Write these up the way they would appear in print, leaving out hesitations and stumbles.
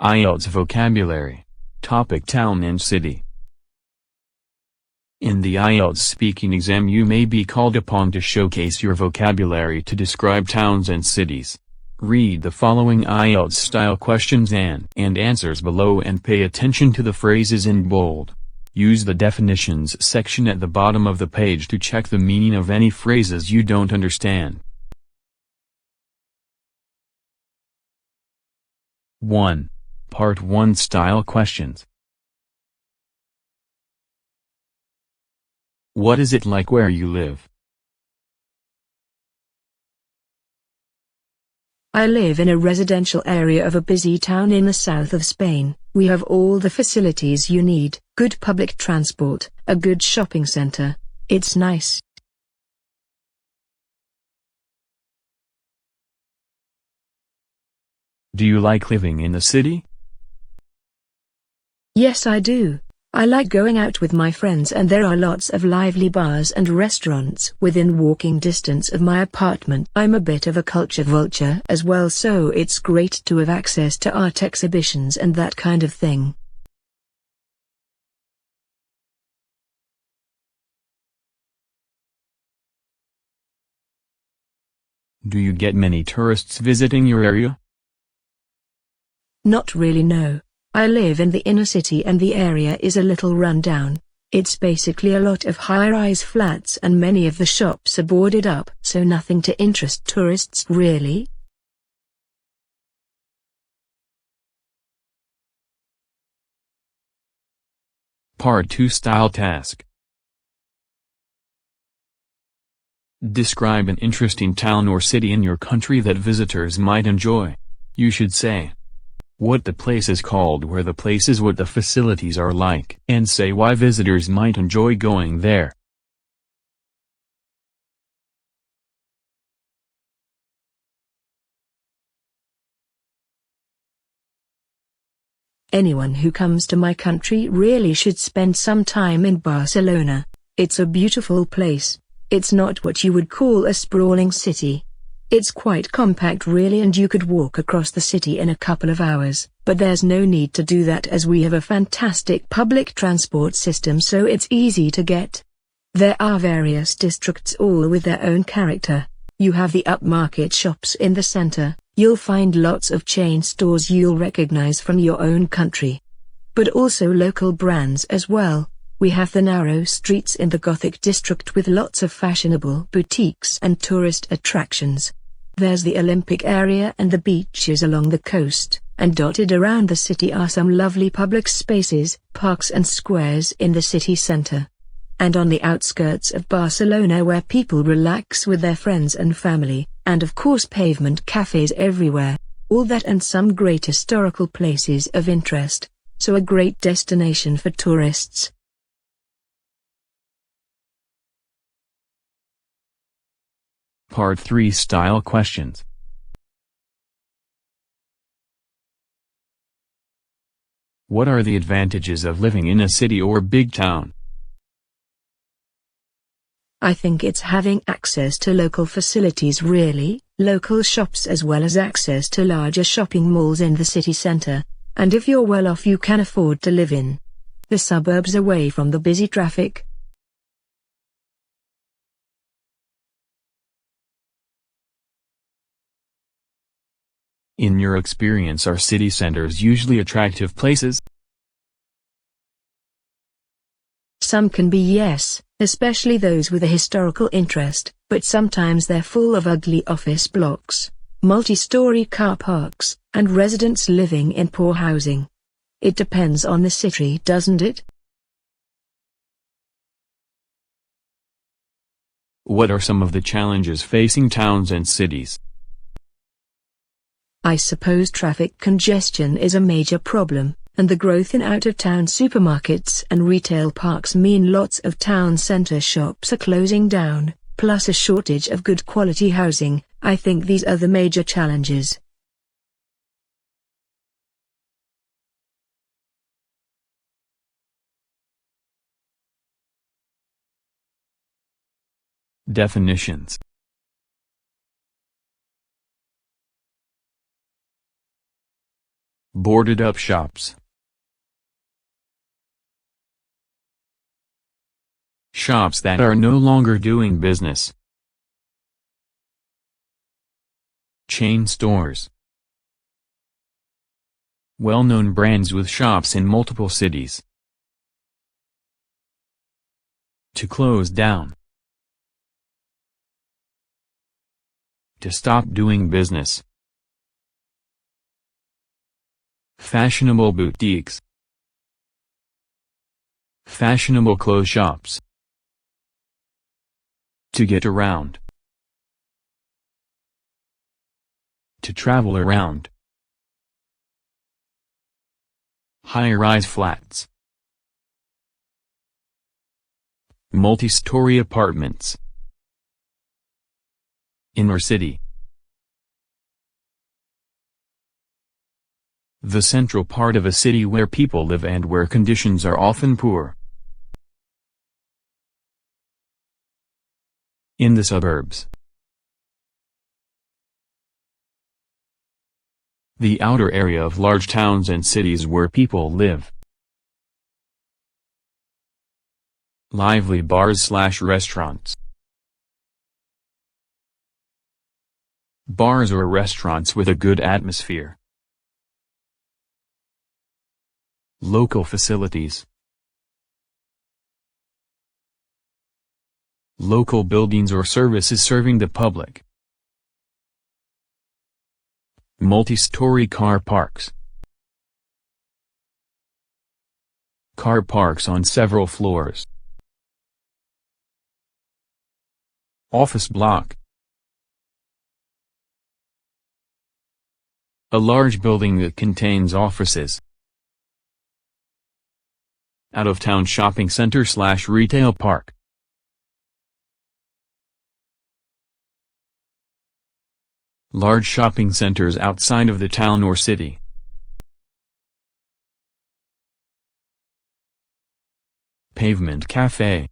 Ielts vocabulary. Topic: town and city. In the Ielts speaking exam you may be called upon to showcase your vocabulary to describe towns and cities. Read the following Ielts-style questions and answers below and pay attention to the phrases in bold. Use the definitions section at the bottom of the page to check the meaning of any phrases you don't understand. 1. Part 1 style questions. What is it like where you live? I live in a residential area of a busy town in the south of Spain. We have all the facilities you need, good public transport, a good shopping center. It's nice. Do you like living in the city? Yes, I do. I like going out with my friends and there are lots of lively bars and restaurants within walking distance of my apartment. I'm a bit of a culture vulture as well, so it's great to have access to art exhibitions and that kind of thing. Do you get many tourists visiting your area? Not really, no. I live in the inner city and the area is a little run down. It's basically a lot of high-rise flats and many of the shops are boarded up, so nothing to interest tourists really. Part 2 style task. Describe an interesting town or city in your country that visitors might enjoy. You should say what the place is called, where the place is, what the facilities are like, and say why visitors might enjoy going there. Anyone who comes to my country really should spend some time in Barcelona. It's a beautiful place. It's not what you would call a sprawling city. It's quite compact really, and you could walk across the city in a couple of hours, but there's no need to do that as we have a fantastic public transport system, so it's easy to get. There are various districts all with their own character. You have the upmarket shops in the center. You'll find lots of chain stores you'll recognize from your own country, but also local brands as well. We have the narrow streets in the Gothic district with lots of fashionable boutiques and tourist attractions. There's the Olympic area and the beaches along the coast, and dotted around the city are some lovely public spaces, parks and squares in the city center. And on the outskirts of Barcelona where people relax with their friends and family, and of course pavement cafes everywhere. All that and some great historical places of interest. So a great destination for tourists. Part 3 style questions. What are the advantages of living in a city or big town? I think it's having access to local facilities really, local shops as well as access to larger shopping malls in the city center, and if you're well off you can afford to live in the suburbs away from the busy traffic. In your experience, are city centers usually attractive places? Some can be, yes, especially those with a historical interest, but sometimes they're full of ugly office blocks, multi-story car parks, and residents living in poor housing. It depends on the city, doesn't it? What are some of the challenges facing towns and cities? I suppose traffic congestion is a major problem, and the growth in out-of-town supermarkets and retail parks mean lots of town center shops are closing down, plus a shortage of good quality housing. I think these are the major challenges. Definitions. Boarded up shops. Shops that are no longer doing business. Chain stores. Well-known brands with shops in multiple cities. To close down. To stop doing business. Fashionable boutiques. Fashionable clothes shops. To get around. To travel around. High-rise flats. Multi-story apartments. Inner city. The central part of a city where people live and where conditions are often poor. In the suburbs. The outer area of large towns and cities where people live. Lively bars/restaurants. Bars or restaurants with a good atmosphere. Local facilities. Local buildings or services serving the public. Multi-story car parks. Car parks on several floors. Office block. A large building that contains offices. Out-of-town shopping center/retail park. Large shopping centers outside of the town or city. Pavement cafe.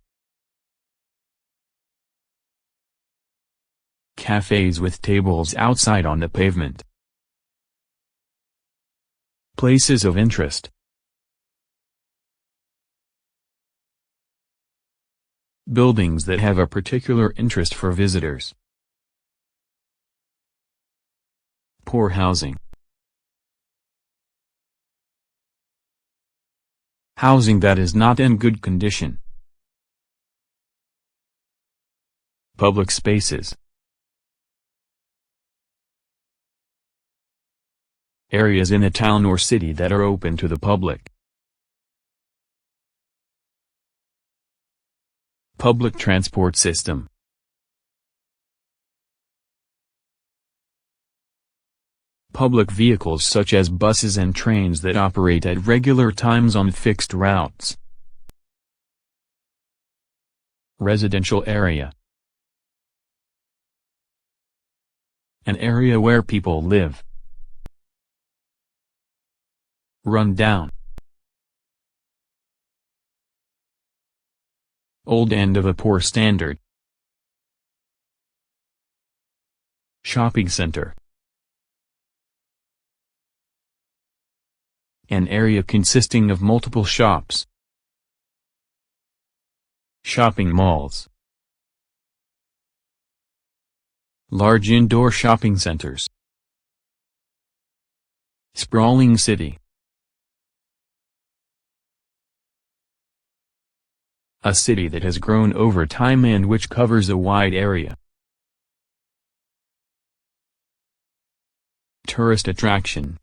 Cafes with tables outside on the pavement. Places of interest. Buildings that have a particular interest for visitors. Poor housing. Housing that is not in good condition. Public spaces. Areas in a town or city that are open to the public. Public transport system. Public vehicles such as buses and trains that operate at regular times on fixed routes. Residential area. An area where people live. Run down. Old and of a poor standard. Shopping center. An area consisting of multiple shops. Shopping malls. Large indoor shopping centers. Sprawling city. A city that has grown over time and which covers a wide area. Tourist attraction.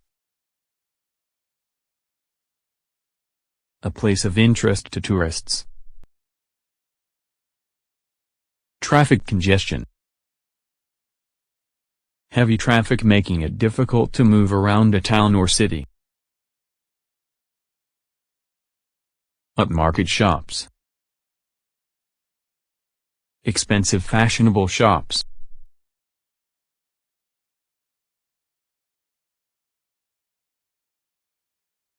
A place of interest to tourists. Traffic congestion. Heavy traffic making it difficult to move around a town or city. Upmarket shops. Expensive fashionable shops.